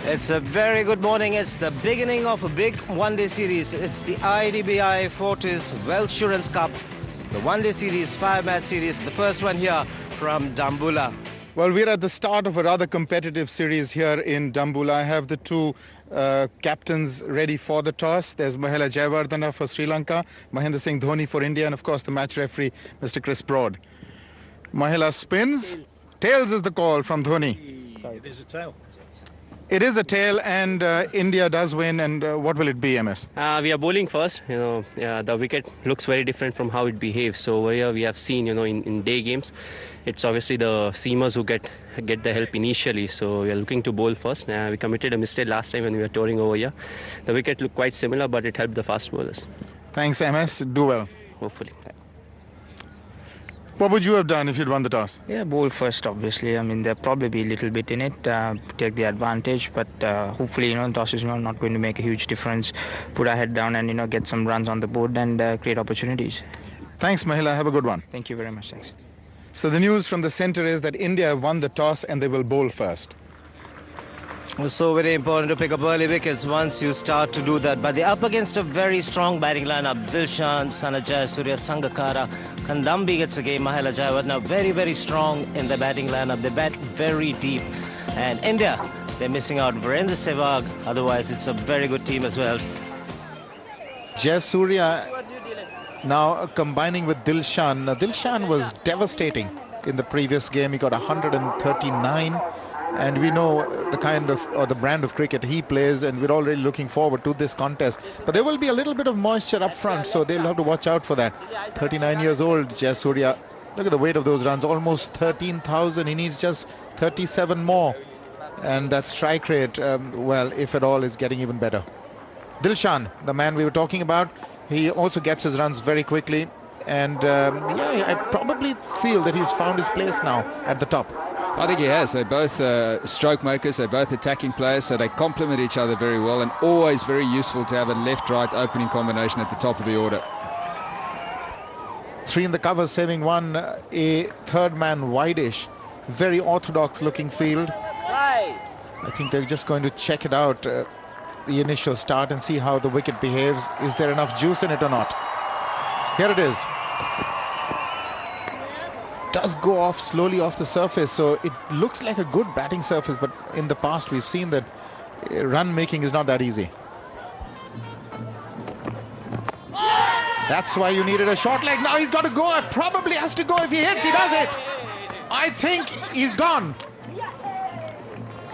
It's a very good morning. It's the beginning of a big one-day series. It's the IDBI Fortis Welsurance Cup, the one-day series, 5-match series. The first one here from Dambulla. Well, we're at the start of a rather competitive series here in Dambulla. I have the two captains ready for the toss. There's Mahela Jayawardena for Sri Lanka, Mahendra Singh Dhoni for India, and of course the match referee, Mr. Chris Broad. Mahela spins. Tails is the call from Dhoni. Sorry. It is a tail. It is a tail, and India does win. And what will it be, MS? We are bowling first. The wicket looks very different from how it behaves. So over here we have seen, in day games, it's obviously the seamers who get the help initially. So we are looking to bowl first. We committed a mistake last time when we were touring over here. The wicket looked quite similar, but it helped the fast bowlers. Thanks, MS. Do well. Hopefully. What would you have done if you'd won the toss? Yeah, bowl first, obviously. I mean, there'll probably be a little bit in it, take the advantage, but hopefully, toss is not going to make a huge difference. Put our head down and, get some runs on the board and create opportunities. Thanks, Mahela. Have a good one. Thank you very much. Thanks. So the news from the centre is that India have won the toss and they will bowl first. It's so very important to pick up early wickets once you start to do that. But they're up against a very strong batting lineup. Dilshan, Sana Jayasuriya, Sangakkara, Kandambi gets a game. Mahela Jayawardena very, very strong in the batting lineup. They bat very deep. And India, they're missing out Virendra Sehwag. Otherwise, it's a very good team as well. Jayasuriya now combining with Dilshan. Dilshan was devastating in the previous game. He got 139. And we know the kind of, or the brand of cricket he plays, and we're already looking forward to this contest. But there will be a little bit of moisture up front, so they'll have to watch out for that. 39 years old, Jayasuriya. Look at the weight of those runs, almost 13,000. He needs just 37 more. And that strike rate, well, if at all, is getting even better. Dilshan, the man we were talking about, he also gets his runs very quickly. And yeah, I probably feel that he's found his place now at the top. I think he has. They're both stroke makers. They're both attacking players, so they complement each other very well, and always very useful to have a left-right opening combination at the top of the order. Three in the cover, saving one, a third man wide-ish. Very orthodox looking field. I think they're just going to check it out, the initial start, and see how the wicket behaves. Is there enough juice in it or not? Here it is. Does go off slowly off the surface, so it looks like a good batting surface, but in the past we've seen that run making is not that easy. That's why you needed a short leg. Now he's got to go. Probably has to go. If he hits, he does it. I think he's gone.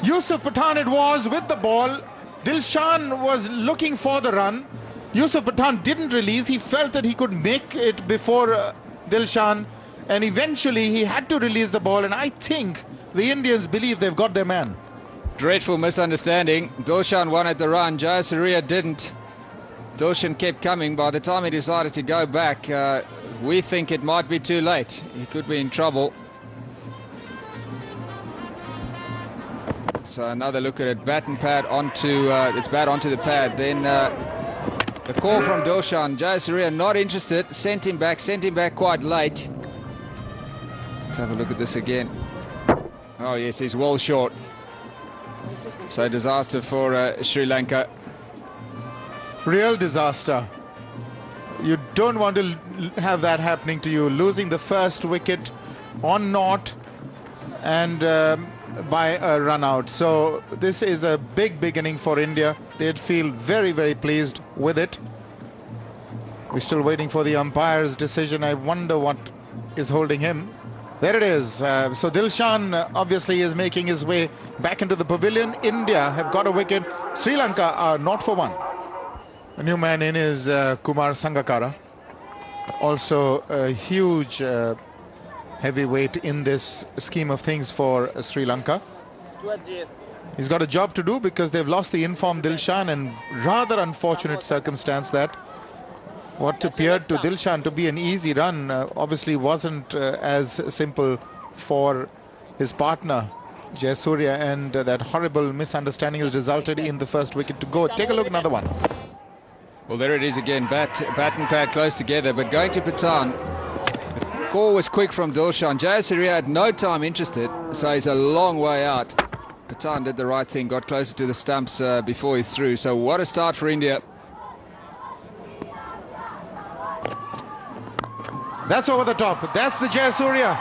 Yusuf Pathan it was with the ball. Dilshan was looking for the run. Yusuf Pathan didn't release. He felt that he could make it before Dilshan. And eventually he had to release the ball, and I think the Indians believe they've got their man. Dreadful misunderstanding. Dilshan won at the run. Jayasuriya didn't. Dilshan kept coming. By the time he decided to go back, we think it might be too late. He could be in trouble. So another look at it. Bat and pad onto it's bat onto the pad. Then the call from Dilshan. Jayasuriya not interested. Sent him back quite late. Let's have a look at this again. Oh yes, he's well short. So disaster for Sri Lanka. Real disaster. You don't want to have that happening to you. Losing the first wicket on naught and by a run out. So this is a big beginning for India. They'd feel very, very pleased with it. We're still waiting for the umpire's decision. I wonder what is holding him. There it is. So Dilshan obviously is making his way back into the pavilion. India have got a wicket. Sri Lanka are not for one. A new man in is Kumar Sangakkara. Also a huge heavyweight in this scheme of things for Sri Lanka. He's got a job to do because they've lost the informed Dilshan, and rather unfortunate circumstance that what appeared to Dilshan to be an easy run obviously wasn't as simple for his partner Jayasuriya, and that horrible misunderstanding has resulted in the first wicket to go. Take a look, another one. Well, there it is again. Bat and pad close together, but going to Pathan. The call was quick from Dilshan. Jayasuriya had no time interested, so he's a long way out. Patan did the right thing, got closer to the stumps before he threw. So what a start for India. That's over the top. That's the Jayasuriya.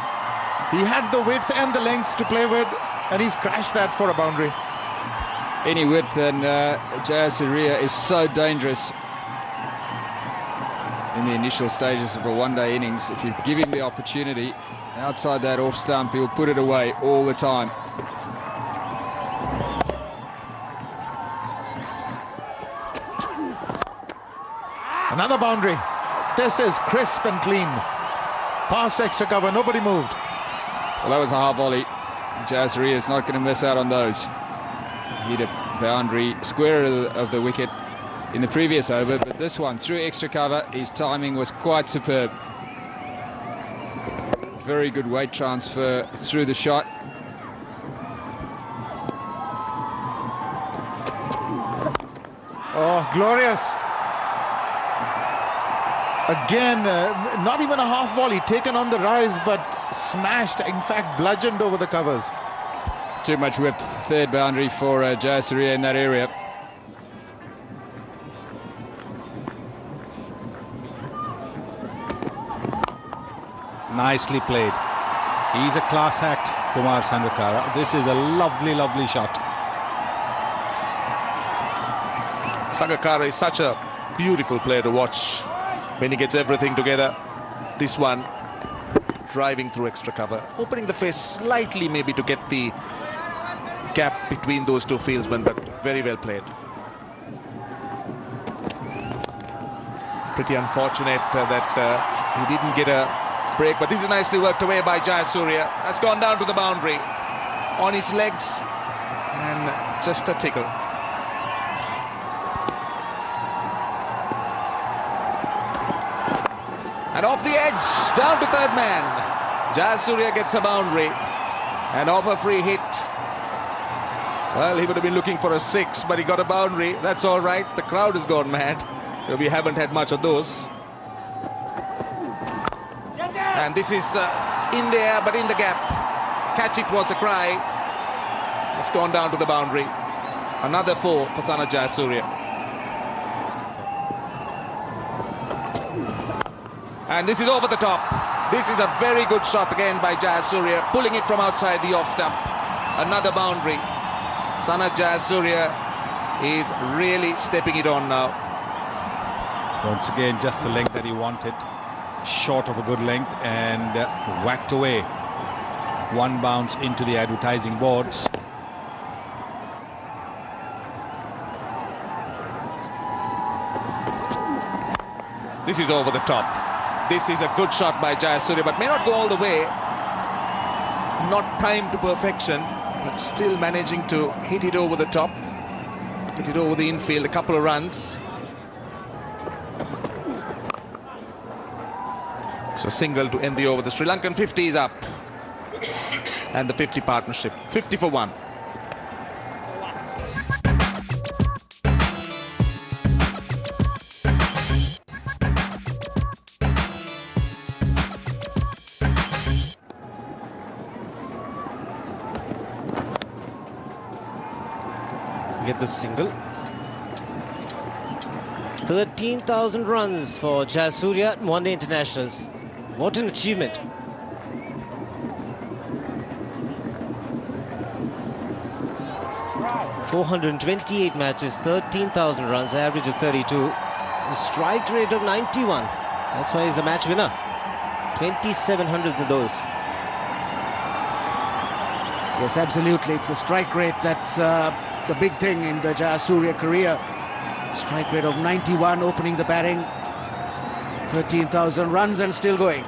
He had the width and the length to play with, and he's crashed that for a boundary. Any width, and Jayasuriya is so dangerous in the initial stages of a one-day innings. If you give him the opportunity outside that off stump, he'll put it away all the time. Another boundary. This is crisp and clean. Past extra cover, nobody moved. Well, that was a hard volley. Jayasuriya is not going to miss out on those. Hit a boundary square of the wicket in the previous over, but this one through extra cover, his timing was quite superb. Very good weight transfer through the shot. Oh, glorious. Again, not even a half volley, taken on the rise, but smashed, in fact, bludgeoned over the covers. Too much whip, third boundary for Jayasuriya in that area. Nicely played. He's a class act, Kumar Sangakkara. This is a lovely, lovely shot. Sangakkara is such a beautiful player to watch when he gets everything together. This one, driving through extra cover, opening the face slightly maybe to get the gap between those two fieldsmen, but very well played. Pretty unfortunate that he didn't get a break, but this is nicely worked away by Jayasuriya. That's gone down to the boundary on his legs and just a tickle. And off the edge, down to third man. Jayasuriya gets a boundary and off a free hit. Well, he would have been looking for a six, but he got a boundary. That's all right. The crowd has gone mad. We haven't had much of those. And this is in the air, but in the gap. Catch it was a cry. It's gone down to the boundary. Another four for Sana Jayasuriya. And this is over the top. This is a very good shot again by Jayasuriya, pulling it from outside the off stump. Another boundary. Sana Jayasuriya is really stepping it on now. Once again, just the length that he wanted. Short of a good length and whacked away. One bounce into the advertising boards. This is over the top. This is a good shot by Jayasuriya, but may not go all the way. Not timed to perfection, but still managing to hit it over the top. Hit it over the infield, a couple of runs. So single to end the over. The Sri Lankan 50 is up. And the 50 partnership. 50 for 1. Get the single. 13,000 runs for Jayasuriya at one-day internationals. What an achievement. ...428 matches, 13,000 runs, average of 32. A strike rate of 91. That's why he's a match winner. 2,700 of those. Yes, absolutely. It's the strike rate that's the big thing in the Jayasuriya career. Strike rate of 91, opening the batting. 13,000 runs and still going.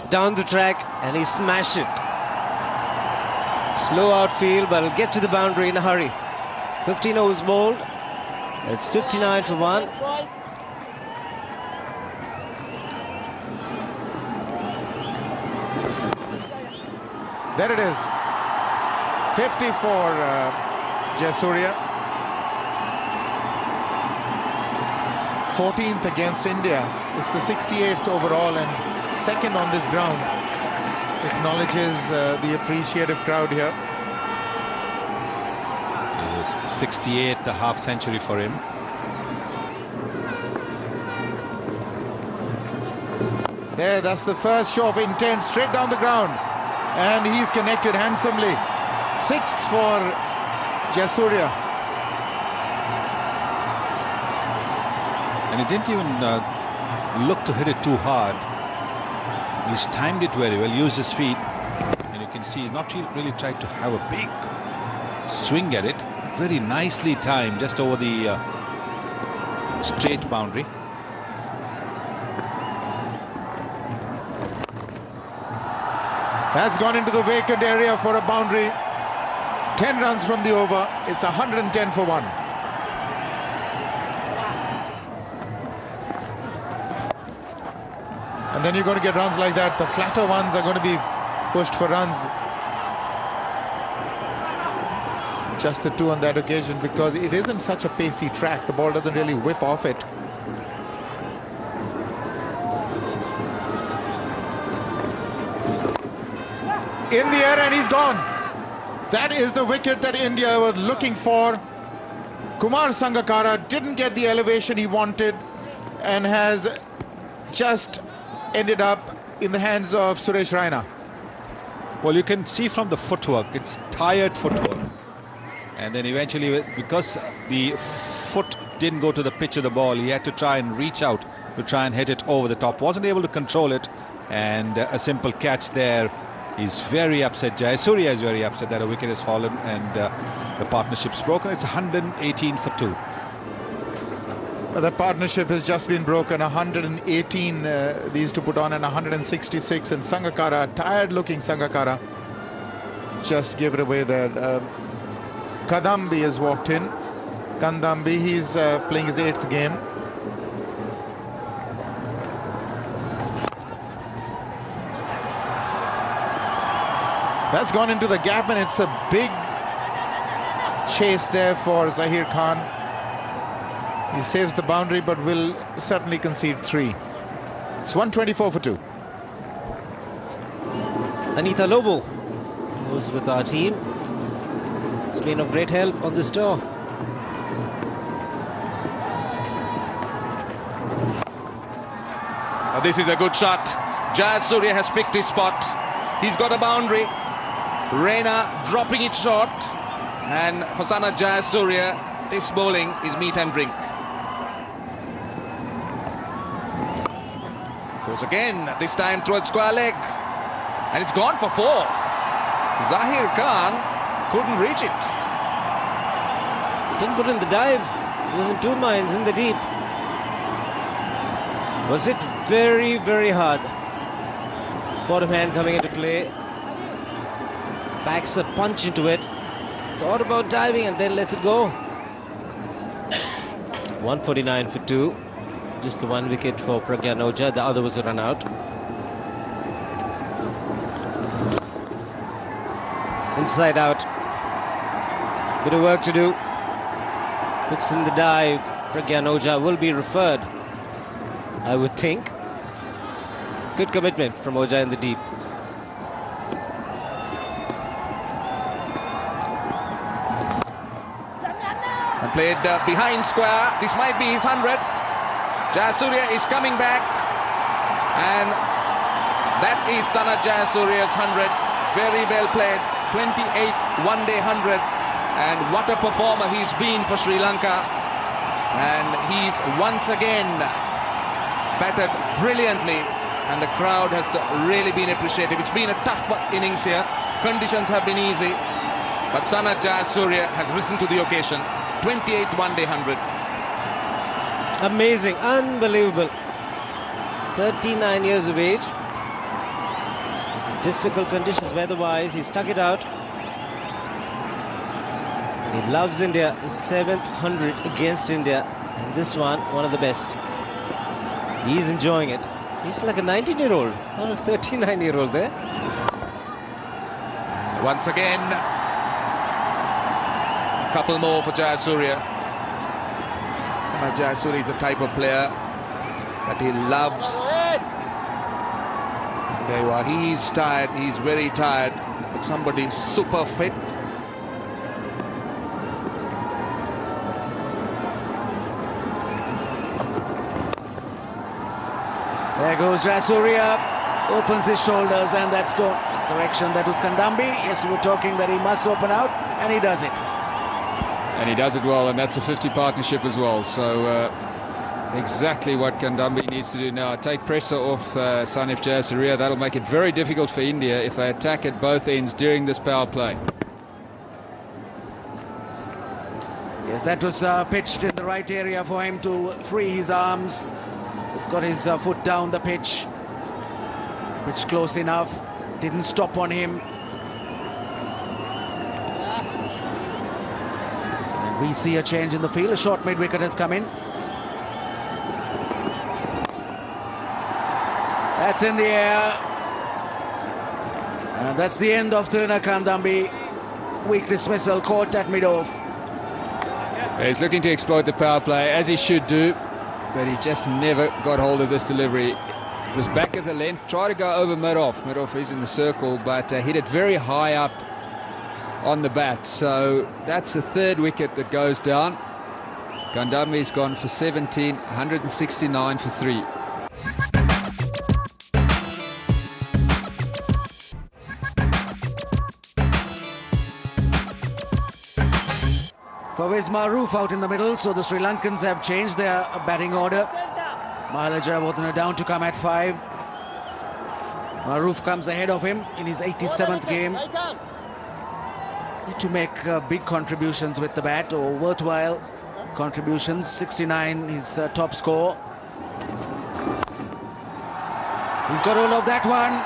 Down the track and he smashed it. Slow outfield, but he'll get to the boundary in a hurry. 15 overs bowled. It's 59 for 1. There it is. 50 for Jayasuriya. 14th against India. It's the 68th overall and second on this ground. acknowledges the appreciative crowd here. It was 68th, a half century for him. There, that's the first show of intent, straight down the ground. And he's connected handsomely. 6 for Jayasuriya. And he didn't even look to hit it too hard. He's timed it very well, used his feet. And you can see he's not really tried to have a big swing at it. Very nicely timed, just over the straight boundary. That's gone into the vacant area for a boundary. 10 runs from the over. It's 110 for 1. And then you're going to get runs like that. The flatter ones are going to be pushed for runs. Just the 2 on that occasion, because it isn't such a pacey track. The ball doesn't really whip off it. In the air, and he's gone. That is the wicket that India were looking for. Kumar Sangakkara didn't get the elevation he wanted and has just ended up in the hands of Suresh Raina. Well, you can see from the footwork, it's tired footwork. And then eventually, because the foot didn't go to the pitch of the ball, he had to try and reach out to try and hit it over the top. Wasn't able to control it, and a simple catch there. He's very upset. Jayasuriya is very upset that a wicket has fallen and the partnership's broken. It's 118 for 2. The partnership has just been broken. 118 these to put on, and 166. And Sangakkara, tired-looking Sangakkara, just gave it away there. Kadambi has walked in. Kandambi, he's playing his 8th game. That's gone into the gap, and it's a big chase there for Zahir Khan. He saves the boundary, but will certainly concede 3. It's 124 for 2. Anita Lobo, who's with our team, has been of great help on this tour. This is a good shot. Jayasuriya has picked his spot. He's got a boundary. Raina dropping it short, and for Sana Jayasuriya, this bowling is meat and drink. Goes again, this time towards square leg, and it's gone for 4. Zahir Khan couldn't reach it. Didn't put in the dive. He was in 2 minds in the deep. Was it very, very hard? Bottom hand coming into play. Packs a punch into it. Thought about diving and then lets it go. 149 for 2. Just the 1 wicket for Pragyan Ojha. The other was a run out. Inside out. Bit of work to do. Puts in the dive. Pragyan Ojha will be referred, I would think. Good commitment from Ojha in the deep. And played behind square. This might be his 100. Jayasuriya is coming back, and that is Sana Jayasuriya's 100. Very well played. 28th one-day 100, and what a performer he's been for Sri Lanka. And he's once again batted brilliantly, and the crowd has really been appreciative. It's been a tough innings here. Conditions have been easy, but Sana Jayasuriya has risen to the occasion. 28th one-day 100. Amazing, unbelievable. 39 years of age. Difficult conditions weather-wise. He stuck it out. He loves India. His 7th 100 against India. And this one of the best. He's enjoying it. He's like a 19-year-old, not a 39-year-old there. Once again, a couple more for Jayasuriya. Sana Jayasuriya is the type of player that he loves There you are. He's tired. He's very tired. But somebody super fit. There goes Jayasuriya, opens his shoulders, and that's gone. Correction, that was Kandambi. Yes, we were talking that he must open out, and he does it. And he does it well, and that's a 50 partnership as well. So exactly what Kandambi needs to do now. Take pressure off Sanif Jayasuriya. That'll make it very difficult for India if they attack at both ends during this power play. Yes, that was pitched in the right area for him to free his arms. He's got his foot down the pitch. Pitch close enough. Didn't stop on him. And we see a change in the field. A short mid-wicket has come in. That's in the air. And that's the end of Tiruna Kandambi. Weak dismissal caught at mid-off. He's looking to exploit the power play, as he should do, but he just never got hold of this delivery. It was back of the length, tried to go over mid-off. Mid-off is in the circle, but hit it very high up on the bat. So that's the third wicket that goes down. Kandambi's gone for 17, 169 for 3. Fawaz Maroof out in the middle, so the Sri Lankans have changed their batting order. Mahela Jayawardene down to come at 5. Maroof comes ahead of him in his 87th game. Need to make big contributions with the bat, or worthwhile contributions. 69 his top score. He's got hold of that one.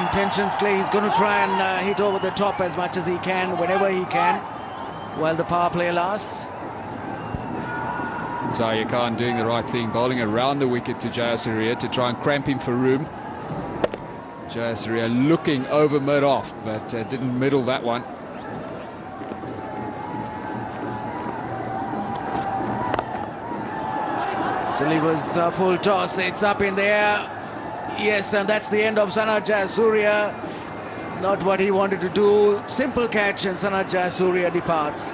Intentions clear. He's going to try and hit over the top as much as he can, whenever he can, while the power play lasts. Zahir Khan doing the right thing, bowling around the wicket to Jayasuriya to try and cramp him for room. Jayasuriya looking over mid-off, but didn't middle that one. Delivers full toss, it's up in the air. Yes, and that's the end of Sanat Jayasuriya. Not what he wanted to do. Simple catch, and Sanat Jayasuriya departs.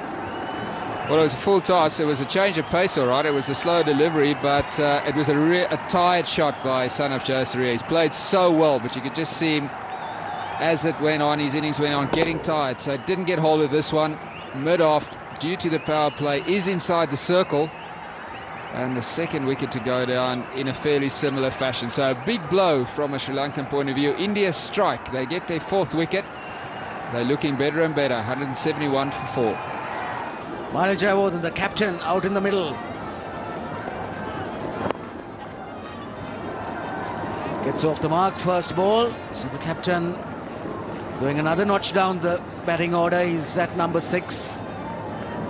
Well, it was a full toss. It was a change of pace, all right. It was a slow delivery, but it was a tired shot by Sanat Jayasuriya. He's played so well, but you could just see him, as it went on, his innings went on, getting tired. So didn't get hold of this one. Mid-off, due to the power play, is inside the circle. And the second wicket to go down in a fairly similar fashion. So a big blow from a Sri Lankan point of view. India strike. They get their 4th wicket. They're looking better and better. 171 for 4. Mahela Jayawardene, the captain, out in the middle. Gets off the mark, first ball. So the captain doing another notch down the batting order. He's at number 6.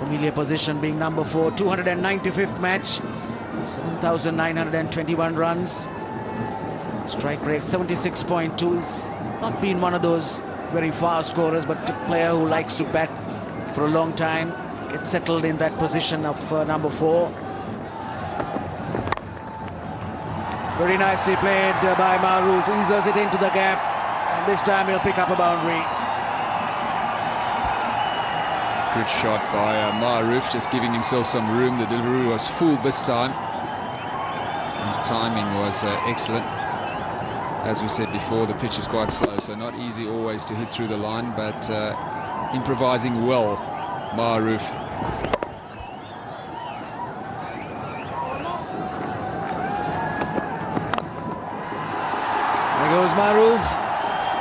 Familiar position being number 4. 295th match. 7,921 runs. Strike rate 76.2. He's not been one of those very fast scorers, but a player who likes to bat for a long time. Gets settled in that position of number 4. Very nicely played by Maroof. Eases it into the gap, and this time he'll pick up a boundary. Good shot by Maroof, just giving himself some room. The delivery was full this time. His timing was excellent. As we said before, the pitch is quite slow, so not easy always to hit through the line, but improvising well, Maroof. There goes Maroof.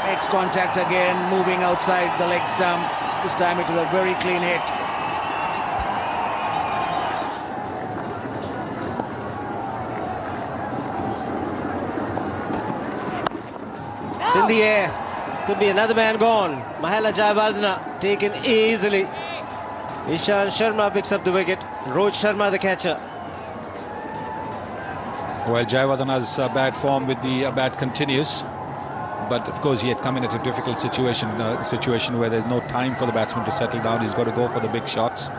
Makes contact again, moving outside the leg stump. This time it was a very clean hit. It's in the air. Could be another man gone. Mahela Jayawardene taken easily. Ishant Sharma picks up the wicket. Rohit Sharma the catcher. Well, Jayawardene's bad form with the bat continues. But of course he had come in at a difficult situation where there's no time for the batsman to settle down. He's got to go for the big shots,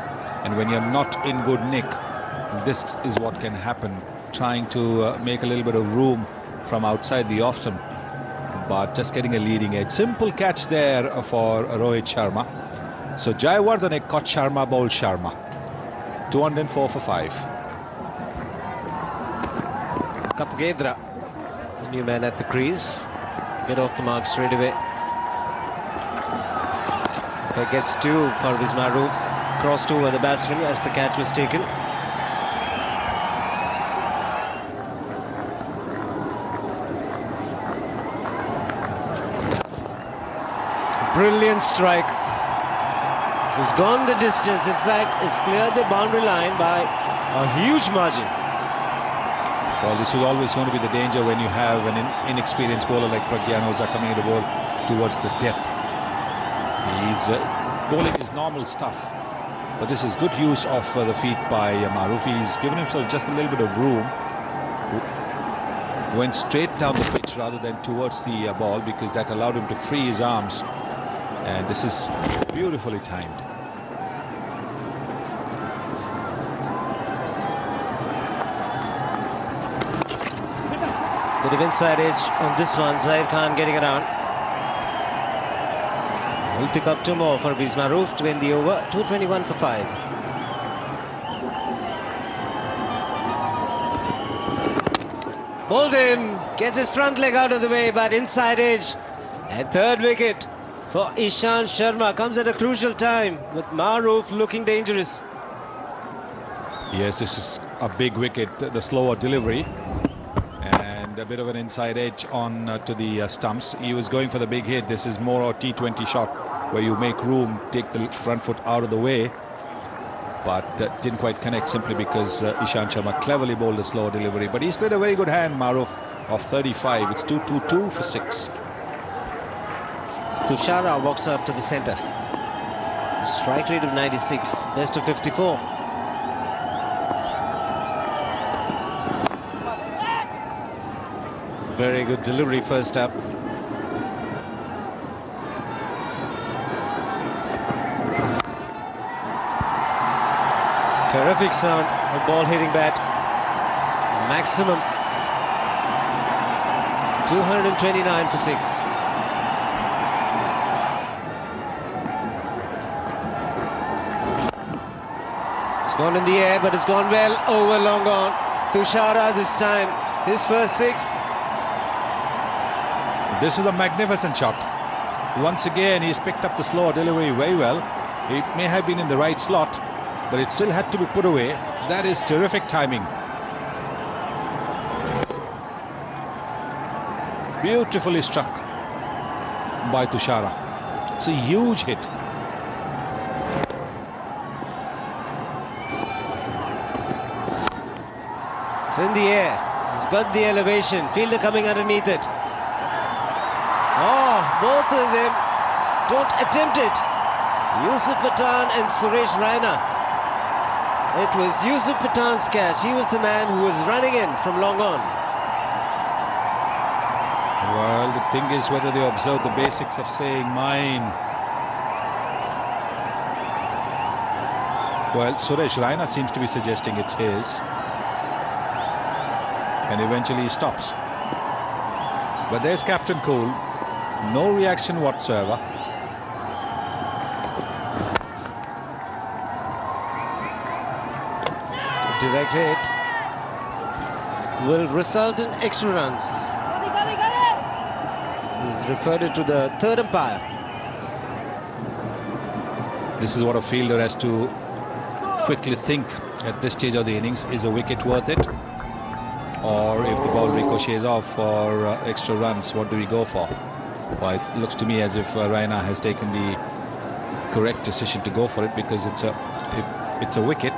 and when you're not in good nick, this is what can happen, trying to make a little bit of room from outside the off stump. but just getting a leading edge. Simple catch there for Rohit Sharma. So Jayawardene caught Sharma, bowled Sharma. 204 for 5. Kapugedra, the new man at the crease. Get off the mark straight away. But gets two for his Maruf. Crossed over the batsman as the catch was taken. Brilliant strike. He's gone the distance. In fact, it's cleared the boundary line by a huge margin. Well, this was always going to be the danger when you have an inexperienced bowler like Pragyan Oza coming into ball towards the death. He's bowling his normal stuff, but this is good use of the feet by Maruf. He's given himself just a little bit of room. Went straight down the pitch rather than towards the ball, because that allowed him to free his arms. And this is beautifully timed. Bit of inside edge on this one. Zair Khan getting around. He'll pick up two more for Fiz Maruf to end the over. 221 for 5. Bowled him. Gets his front leg out of the way, but inside edge. And third wicket for Ishant Sharma. Comes at a crucial time with Maruf looking dangerous. Yes, this is a big wicket. The slower delivery. And a bit of an inside edge on to the stumps. He was going for the big hit. This is more a T20 shot where you make room, take the front foot out of the way, but didn't quite connect simply because Ishant Sharma cleverly bowled the slower delivery. But he's played a very good hand, Maruf, of 35. It's 222 for 6. Tushara walks up to the centre. Strike rate of 96, best of 54. Very good delivery first up. Terrific sound of ball hitting bat. Maximum 229 for 6. It's gone in the air, but it's gone well over long on. Tushara this time, his first 6. This is a magnificent shot. Once again, he's picked up the slower delivery very well. It may have been in the right slot, but it still had to be put away. That is terrific timing. Beautifully struck by Tushara. It's a huge hit. It's in the air. He's got the elevation. Fielder coming underneath it. Oh, both of them don't attempt it. Yusuf Pathan and Suresh Raina. It was Yusuf Pathan's catch. He was the man who was running in from long on. Well, the thing is whether they observe the basics of saying mine. Well, Suresh Raina seems to be suggesting it's his. And eventually he stops. But there's Captain Cool. No reaction whatsoever. Direct hit will result in extra runs. He's referred it to the third umpire. This is what a fielder has to quickly think at this stage of the innings. Is a wicket worth it? Or if the ball ricochets off for extra runs, what do we go for? Well, it looks to me as if Raina has taken the correct decision to go for it, because it's a wicket,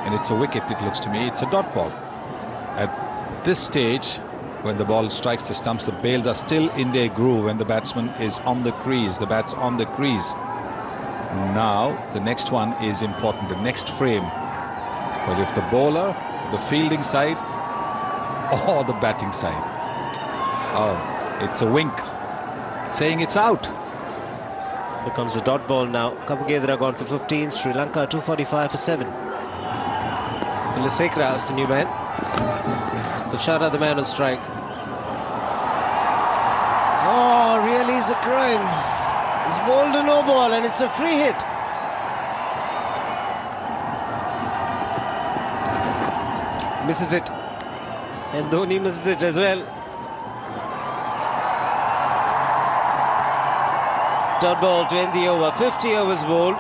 and it's a wicket, it looks to me. It's a dot ball. At this stage, when the ball strikes the stumps, the bails are still in their groove and the batsman is on the crease, the bat's on the crease. Now, the next one is important, the next frame. But if the bowler, the fielding side, or the batting side, oh, it's a wink saying it's out. Becomes a dot ball now. Kapugedra gone for 15. Sri Lanka 245 for 7. Kulasekara is the new man. Tushara the man on strike. Oh, really is a crime. He's bowled a no ball and it's a free hit. Misses it. And Dhoni misses it as well. Dot ball to end the over. 50 overs bowled.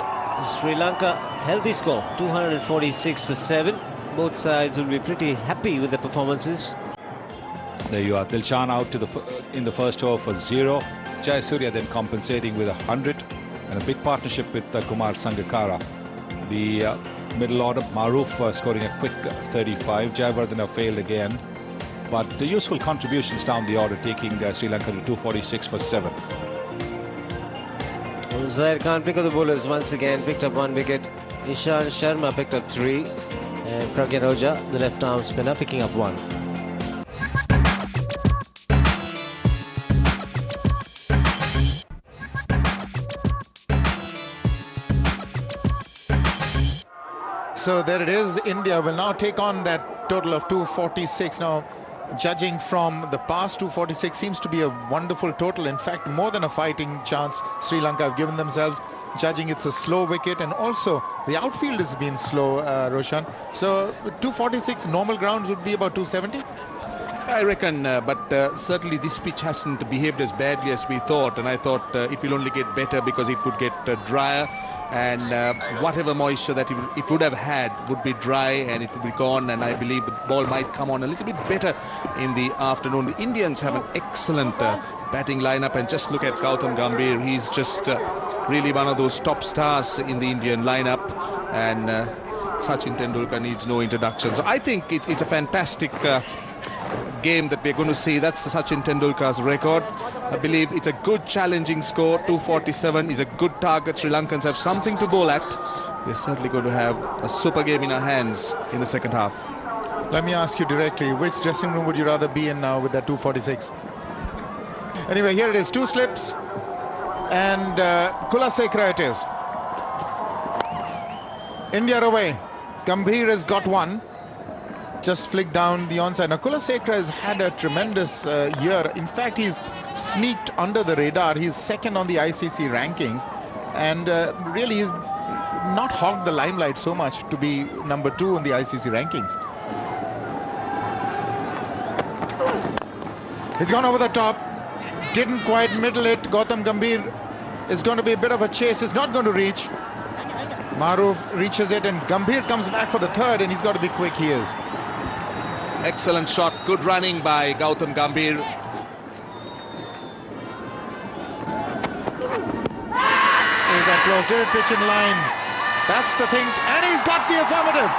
Sri Lanka, healthy score, 246 for 7. Both sides will be pretty happy with the performances. There you are, Dilshan out to in the first over for 0. Jayasuriya then compensating with 100, and a big partnership with Kumar Sangakkara. The middle order, Maroof scoring a quick 35. Jayawardene failed again, but the useful contributions down the order, taking Sri Lanka to 246 for 7. Zair Khan pick up the bowlers once again, picked up 1 wicket. Ishant Sharma picked up 3, and Pragyan Ojha, the left arm spinner, picking up 1. So there it is. India will now take on that total of 246. Now, judging from the past, 246 seems to be a wonderful total. In fact, more than a fighting chance Sri Lanka have given themselves. Judging it's a slow wicket, and also the outfield has been slow, Roshan. So 246 normal grounds would be about 270. I reckon, but certainly this pitch hasn't behaved as badly as we thought, and I thought it will only get better because it would get drier, and whatever moisture that it would have had would be dry and it would be gone, and I believe the ball might come on a little bit better in the afternoon. The Indians have an excellent batting lineup, and just look at Gautam Gambhir. He's just really one of those top stars in the Indian lineup, and Sachin Tendulkar needs no introduction. So I think it's a fantastic game that we're going to see. That's Sachin Tendulkar's record. I believe it's a good challenging score. 247 is a good target. Sri Lankans have something to bowl at. They're certainly going to have a super game in our hands in the second half. Let me ask you directly, which dressing room would you rather be in now with that 246? Anyway, here it is, 2 slips, and Kulasekara it is. India away. Gambhir has got 1. Just flicked down the onside. Now, Kulasekara has had a tremendous year. In fact, he's sneaked under the radar. He's second on the ICC rankings, and really he's not hogged the limelight so much to be number 2 on the ICC rankings. He's gone over the top. Didn't quite middle it. Gautam Gambhir is going to be a bit of a chase. It's not going to reach. Maroof reaches it, and Gambhir comes back for the 3rd, and he's got to be quick. He is. Excellent shot, good running by Gautam Gambhir. Is that close? Did it pitch in line? That's the thing, and he's got the affirmative.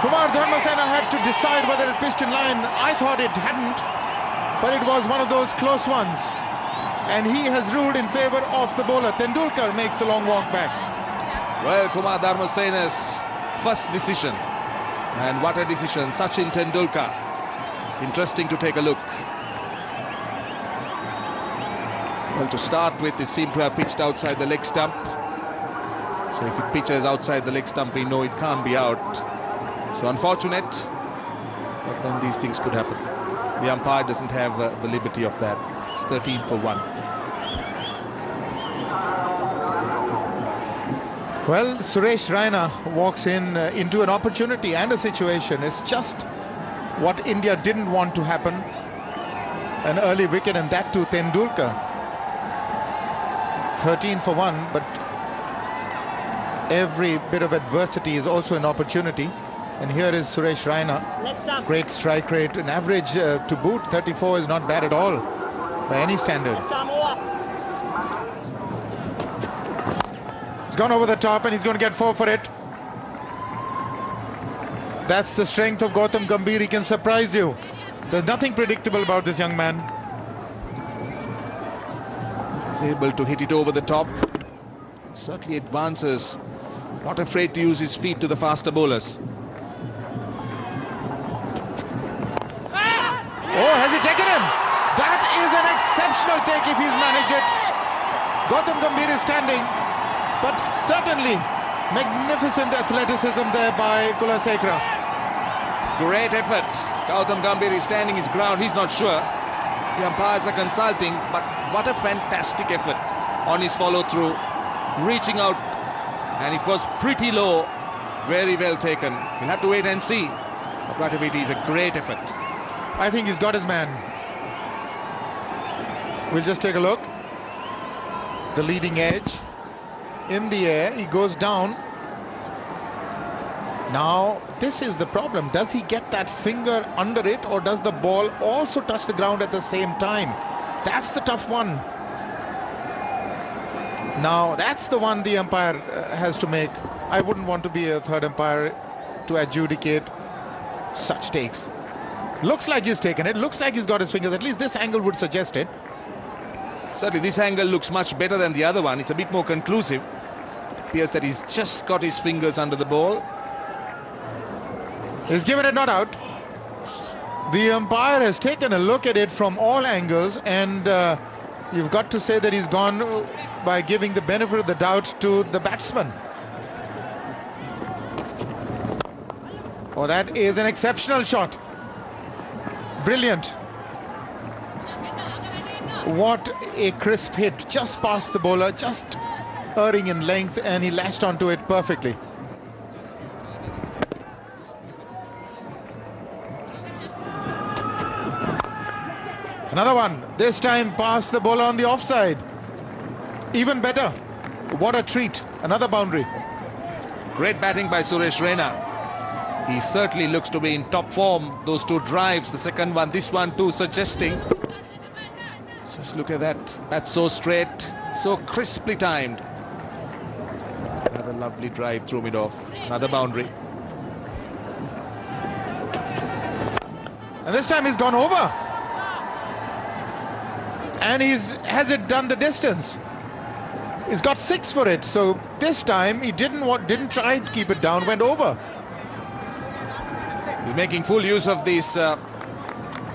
Kumar Dharmasena had to decide whether it pitched in line. I thought it hadn't, but it was one of those close ones. And he has ruled in favour of the bowler. Tendulkar makes the long walk back. Well, Kumar Dharmasena's first decision. And what a decision, Sachin Tendulkar. It's interesting to take a look. Well, to start with, it seemed to have pitched outside the leg stump. So if it pitches outside the leg stump, we know it can't be out. So unfortunate, but then these things could happen. The umpire doesn't have the liberty of that. It's 13 for 1. Well, Suresh Raina walks in into an opportunity and a situation. It's just what India didn't want to happen. An early wicket, and that to Tendulkar. 13 for 1, but every bit of adversity is also an opportunity. And here is Suresh Raina. Great strike rate, an average to boot. 34 is not bad at all by any standard. He's gone over the top, and he's going to get 4 for it. That's the strength of Gautam Gambhir. He can surprise you. There's nothing predictable about this young man. He's able to hit it over the top. It certainly advances. Not afraid to use his feet to the faster bowlers. Oh, has he taken him? That is an exceptional take if he's managed it. Gautam Gambhir is standing, but certainly magnificent athleticism there by Kulasekara. Great effort. Gautam Gambhir is standing his ground. He's not sure. The umpires are consulting, but what a fantastic effort on his follow-through, reaching out, and it was pretty low. Very well taken. We'll have to wait and see. But what it is a great effort. I think he's got his man. We'll just take a look. The leading edge in the air. He goes down. Now, this is the problem. Does he get that finger under it, or does the ball also touch the ground at the same time? That's the tough one. Now, that's the one the umpire has to make. I wouldn't want to be a third umpire to adjudicate such takes. Looks like he's taken it. Looks like he's got his fingers. At least this angle would suggest it. Certainly, this angle looks much better than the other one. It's a bit more conclusive. It appears that he's just got his fingers under the ball. He's given it not out. The umpire has taken a look at it from all angles, and you've got to say that he's gone by giving the benefit of the doubt to the batsman. Oh, that is an exceptional shot. Brilliant. What a crisp hit. Just past the bowler, just erring in length, and he lashed onto it perfectly. Another one, this time past the bowler on the offside. Even better. What a treat. Another boundary. Great batting by Suresh Raina. He certainly looks to be in top form. Those two drives, the second one, this one too, suggesting. Just look at that. That's so straight, so crisply timed. Another lovely drive through mid-off. Another boundary. And this time he's gone over. And has it done the distance? He's got 6 for it. So this time he didn't try to keep it down, went over. He's making full use of these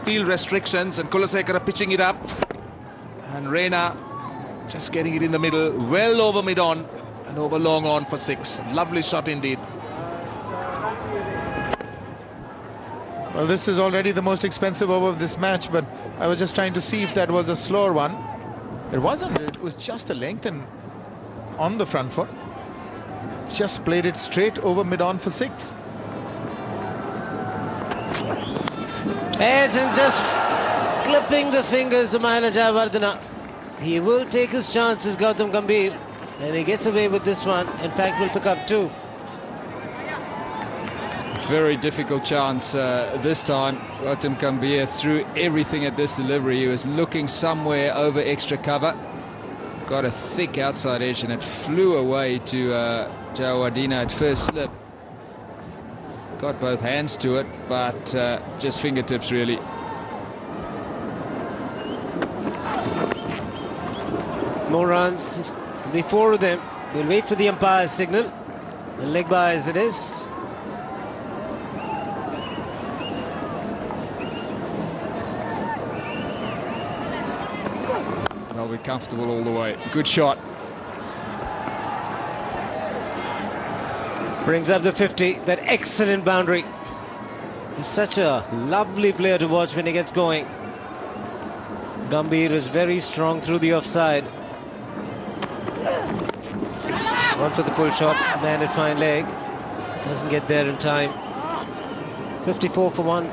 field restrictions, and Kulasekara pitching it up. And Raina just getting it in the middle, well over mid-on and over long on for 6. Lovely shot indeed. Well, this is already the most expensive over of this match, but I was just trying to see if that was a slower one. It wasn't. It was just a length and on the front foot. Just played it straight over mid-on for 6. Edge and just clipping the fingers of Mahela Jayawardene. He will take his chances, Gautam Gambhir, and he gets away with this one. In fact, will pick up 2. Very difficult chance this time. Gautam Gambhir threw everything at this delivery. He was looking somewhere over extra cover. Got a thick outside edge and it flew away to Jayawardene at first slip. Got both hands to it, but just fingertips really. More runs. There'll be 4 of them. We'll wait for the umpire's signal. A leg by as it is. They'll be comfortable all the way. Good shot. Brings up the 50. That excellent boundary. He's such a lovely player to watch when he gets going. Gambhir is very strong through the offside. One for the pull shot. Man at fine leg. Doesn't get there in time. 54 for 1.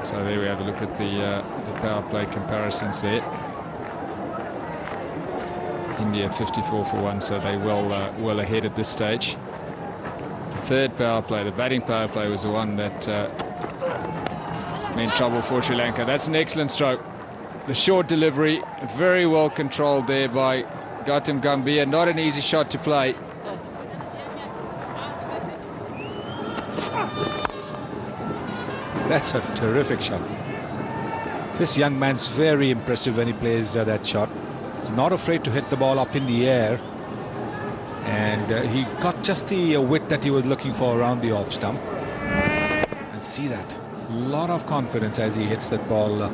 So there we have a look at the power play comparisons there. India 54 for 1, so they well ahead at this stage. The third power play, the batting power play, was the one that meant trouble for Sri Lanka. That's an excellent stroke. The short delivery, very well controlled there by Gautam Gambhir. Not an easy shot to play. That's a terrific shot. This young man's very impressive when he plays that shot. He's not afraid to hit the ball up in the air. And he got just the width that he was looking for around the off stump. And see that. A lot of confidence as he hits that ball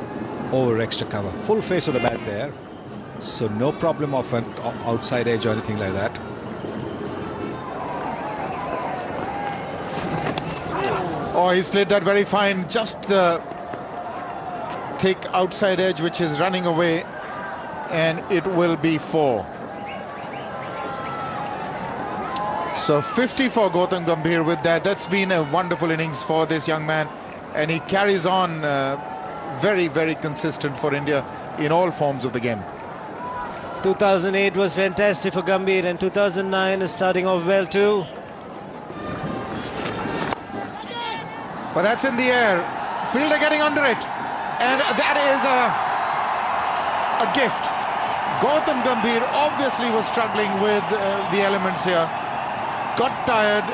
over extra cover. Full face of the bat there. So no problem of an outside edge or anything like that. Oh, he's played that very fine. Just the thick outside edge which is running away, and it will be 4. So 50 for Gautam Gambhir with that. That's been a wonderful innings for this young man, and he carries on very, very consistent for India in all forms of the game. 2008 was fantastic for Gambhir, and 2009 is starting off well too. But that's in the air. Fielder getting under it, and that is a gift. Gautam Gambhir obviously was struggling with the elements here. Got tired.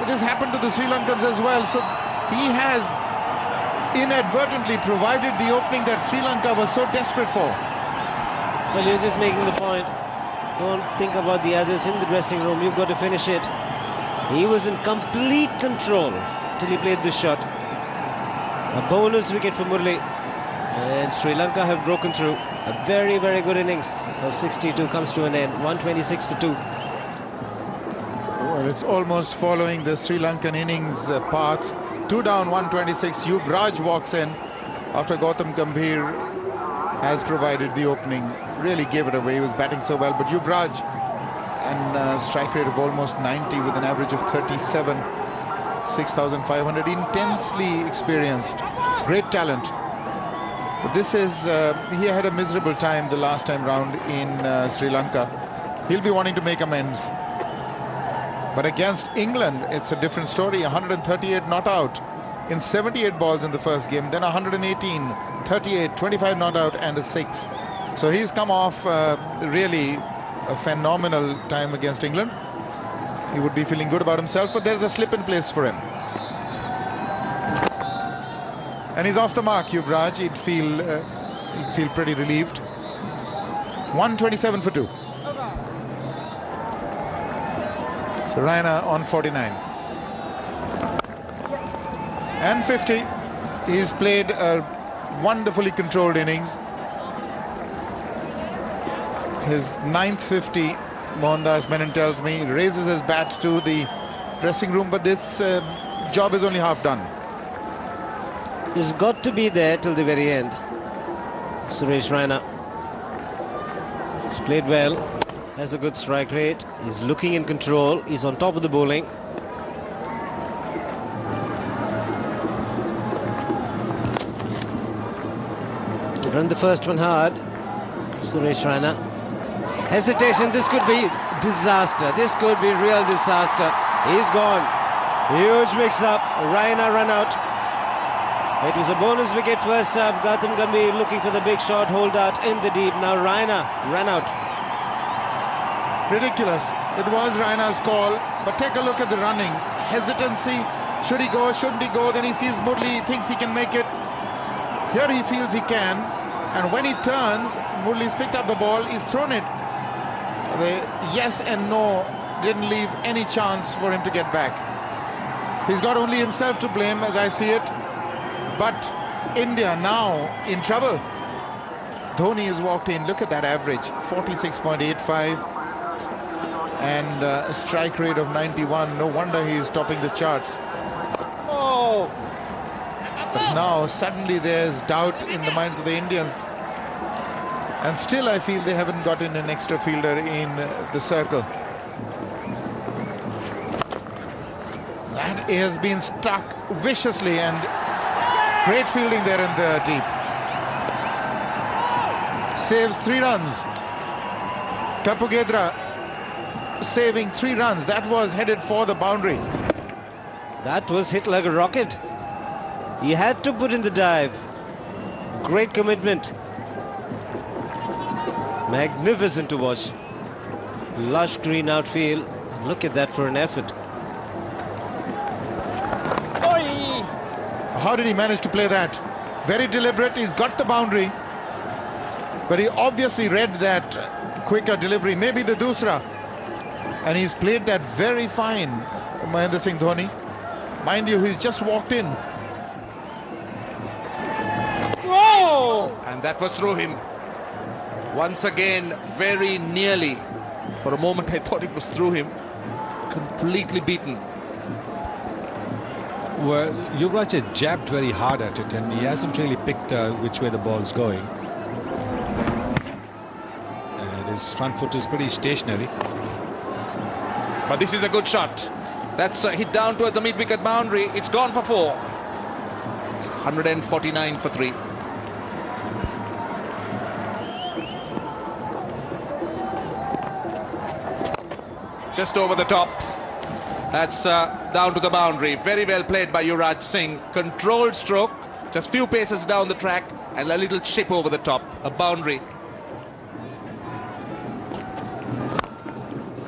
This happened to the Sri Lankans as well. So he has inadvertently provided the opening that Sri Lanka was so desperate for. Well, you're just making the point. Don't think about the others in the dressing room. You've got to finish it. He was in complete control till he played this shot. A bonus wicket for Murli. And Sri Lanka have broken through. A very, very good innings of 62 comes to an end. 126 for 2. Well, it's almost following the Sri Lankan innings path. 2 down, 126. Yuvraj walks in after Gautam Gambhir has provided the opening. Really gave it away. He was batting so well. But Yuvraj, and strike rate of almost 90 with an average of 37. 6,500. Intensely experienced. Great talent. But this is, he had a miserable time the last time round in Sri Lanka. He'll be wanting to make amends. But against England, it's a different story. 138 not out in 78 balls in the first game. Then 118, 38, 25 not out and a 6. So he's come off really a phenomenal time against England. He would be feeling good about himself, but there's a slip in place for him. And he's off the mark, Yuvraj. He'd feel pretty relieved. 127 for 2. So Raina on 49. And 50. He's played a wonderfully controlled innings. His 9th 50, Mohandas Menon tells me, raises his bat to the dressing room, but this job is only half done. He's got to be there till the very end. Suresh Raina. He's played well. Has a good strike rate. He's looking in control. He's on top of the bowling. Run the first one hard. Suresh Raina. Hesitation. This could be disaster. This could be real disaster. He's gone. Huge mix-up. Raina run out. It was a bonus wicket first up. Gautam Gambhir looking for the big shot. Hold out in the deep. Now Raina ran out. Ridiculous. It was Raina's call, but take a look at the running. Hesitancy. Should he go? Shouldn't he go? Then he sees Murli, he thinks he can make it. Here he feels he can, and when he turns, Murli's picked up the ball, he's thrown it. The yes and no didn't leave any chance for him to get back. He's got only himself to blame, as I see it. But India now in trouble. Dhoni has walked in. Look at that average, 46.85. And a strike rate of 91. No wonder he is topping the charts. Oh! But now suddenly there's doubt in the minds of the Indians. And still I feel they haven't gotten an extra fielder in the circle. That has been struck viciously, and great fielding there in the deep. Saves 3 runs. Kapugedra saving 3 runs. That was headed for the boundary. That was hit like a rocket. He had to put in the dive. Great commitment. Magnificent to watch. Lush green outfield. Look at that for an effort. How did he manage to play that? Very deliberate. He's got the boundary. But he obviously read that quicker delivery. Maybe the dusra. And he's played that very fine, Mahendra Singh Dhoni. Mind you, he's just walked in. Whoa! And that was through him. Once again, very nearly. For a moment, I thought it was through him. Completely beaten. Well, Yuvraj has jabbed very hard at it, and he hasn't really picked which way the ball's going. And his front foot is pretty stationary. But this is a good shot. That's hit down towards the mid-wicket boundary. It's gone for 4. It's 149 for 3. Just over the top. That's down to the boundary. Very well played by Yuvraj Singh. Controlled stroke. Just few paces down the track and a little chip over the top. A boundary.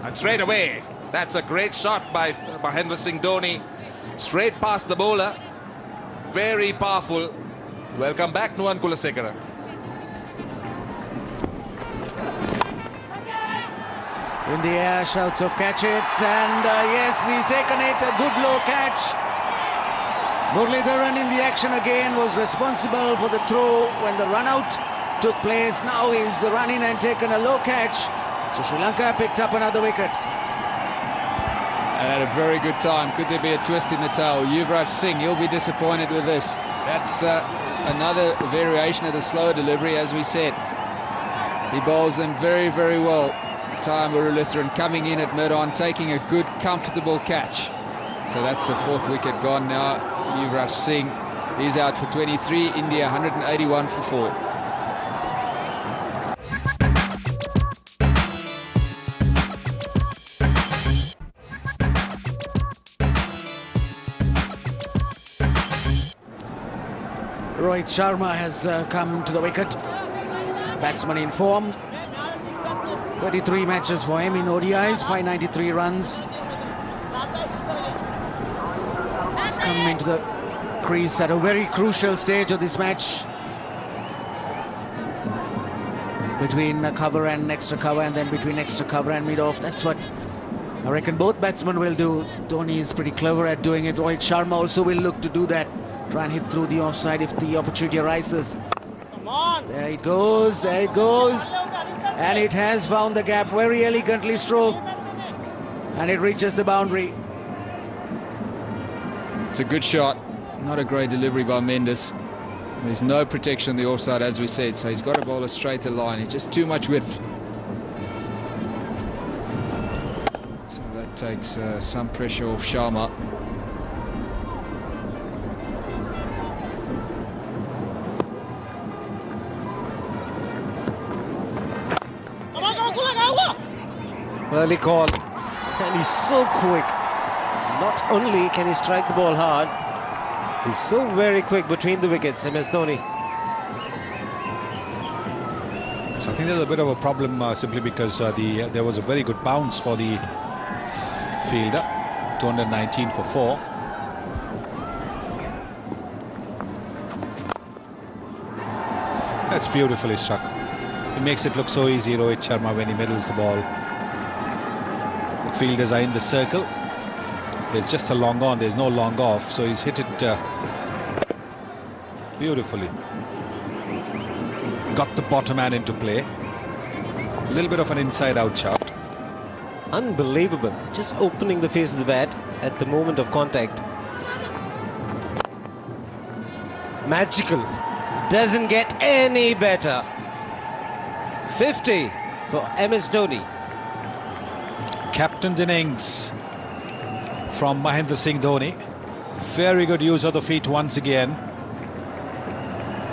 And straight away. That's a great shot by Mahendra Singh Dhoni. Straight past the bowler. Very powerful. Welcome back, Nuwan Kulasekara. In the air, shouts of catch it, and yes, he's taken it, a good low catch. Muralidharan in the action again was responsible for the throw when the run out took place. Now he's run in and taken a low catch. So Sri Lanka picked up another wicket. And at a very good time. Could there be a twist in the tail? Yuvraj Singh, he'll be disappointed with this. That's another variation of the slower delivery, as we said. He bowls them very, very well. Time Muralidharan coming in at mid-on, taking a good, comfortable catch. So that's the 4th wicket gone now. Yuvraj Singh, he's out for 23. India 181 for 4. Rohit Sharma has come to the wicket. Batsman in form. 33 matches for him in ODIs, 593 runs. He's come into the crease at a very crucial stage of this match. Between a cover and extra cover, and then between extra cover and mid-off. That's what I reckon both batsmen will do. Dhoni is pretty clever at doing it. Rohit Sharma also will look to do that. Try and hit through the offside if the opportunity arises. Come on. There it goes, there it goes. And it has found the gap, very elegantly stroked. And it reaches the boundary. It's a good shot. Not a great delivery by Mendes. There's no protection on the offside, as we said, so he's got to bowl a straighter line. It's just too much width. So that takes some pressure off Sharma. Early call, and he's so quick. Not only can he strike the ball hard, he's so very quick between the wickets, MS Dhoni. So I think there's a bit of a problem simply because there was a very good bounce for the fielder. 219 for 4. That's beautifully struck. He makes it look so easy, Rohit Sharma, when he middles the ball. The fielders are in the circle. There's just a long on, there's no long off, so he's hit it beautifully. Got the bottom man into play. A little bit of an inside-out shot. Unbelievable. Just opening the face of the bat at the moment of contact. Magical. Doesn't get any better. 50 for MS Dhoni. Captain's innings from Mahendra Singh Dhoni. Very good use of the feet once again.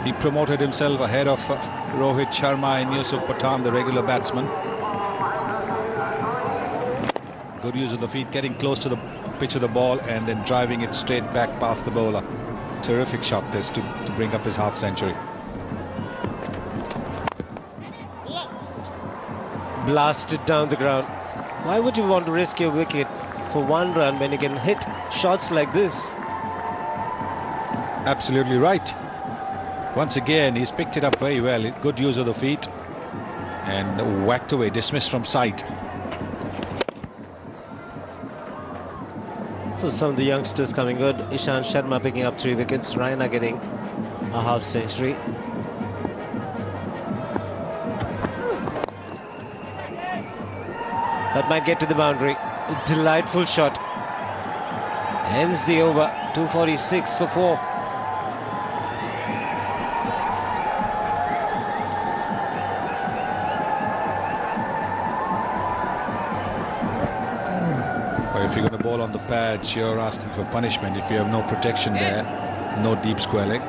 He promoted himself ahead of Rohit Sharma and Yusuf Pathan, the regular batsman. Good use of the feet, getting close to the pitch of the ball and then driving it straight back past the bowler. Terrific shot this to bring up his half century. Blasted down the ground. Why would you want to risk your wicket for 1 run when you can hit shots like this? Absolutely right. Once again, he's picked it up very well. Good use of the feet and whacked away, dismissed from sight. So some of the youngsters coming good. Ishant Sharma picking up 3 wickets. Raina getting a half century. That might get to the boundary. A delightful shot. Ends the over. 246 for 4. If you're going to bowl on the pads, you're asking for punishment. If you have no protection there, no deep square leg.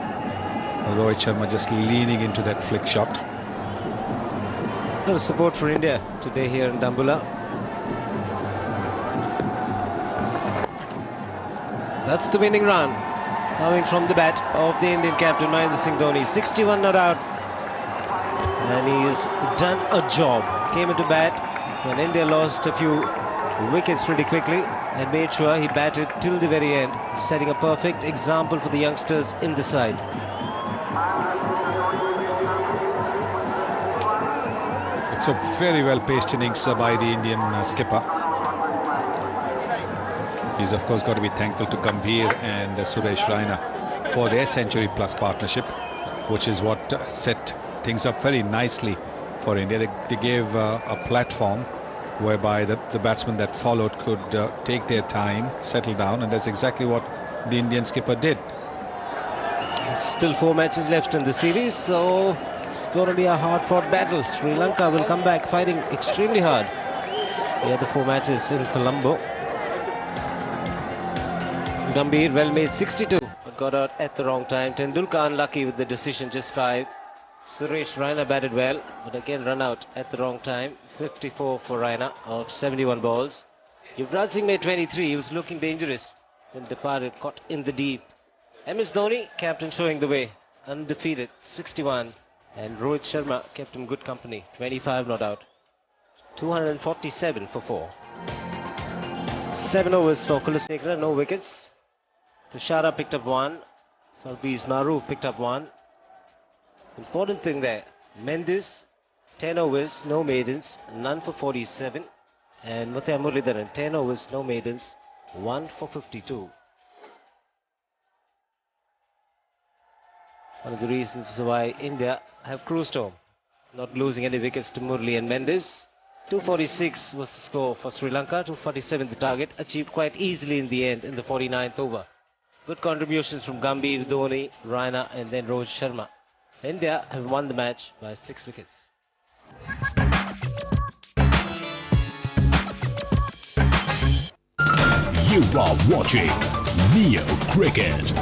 Rohit Sharma just leaning into that flick shot. A lot of support for India today here in Dambulla. That's the winning run coming from the bat of the Indian captain Mahendra Singh Dhoni. 61 not out. And he has done a job. Came into bat when India lost a few wickets pretty quickly and made sure he batted till the very end, setting a perfect example for the youngsters in the side. It's a very well-paced innings by the Indian skipper. He's of course got to be thankful to Gambhir and Suresh Raina for their century-plus partnership, which is what set things up very nicely for India. They gave a platform whereby the batsmen that followed could take their time, settle down, and that's exactly what the Indian skipper did. Still 4 matches left in the series, so it's going to be a hard-fought battle. Sri Lanka will come back fighting extremely hard. The other 4 matches in Colombo. Gambhir well made 62, but got out at the wrong time. Tendulkar unlucky with the decision, just 5. Suresh Raina batted well, but again run out at the wrong time. 54 for Raina of 71 balls. Yuvraj Singh made 23. He was looking dangerous when departed, caught in the deep. MS Dhoni, captain, showing the way, undefeated, 61. And Rohit Sharma kept him good company, 25 not out. 247 for 4. 7 overs for Kulasekara, no wickets. Tushara picked up 1. Falbiz Maru picked up 1. Important thing there, Mendes, 10 overs, no maidens, none for 47. And Muthiah Muralidharan, 10 overs, no maidens, 1 for 52. One of the reasons why India have cruised home, not losing any wickets to Murali and Mendes. 246 was the score for Sri Lanka, 247 the target, achieved quite easily in the end in the 49th over. Good contributions from Gambhir, Dhoni, Raina and then Rohit Sharma. India have won the match by 6 wickets. You are watching Neo Cricket.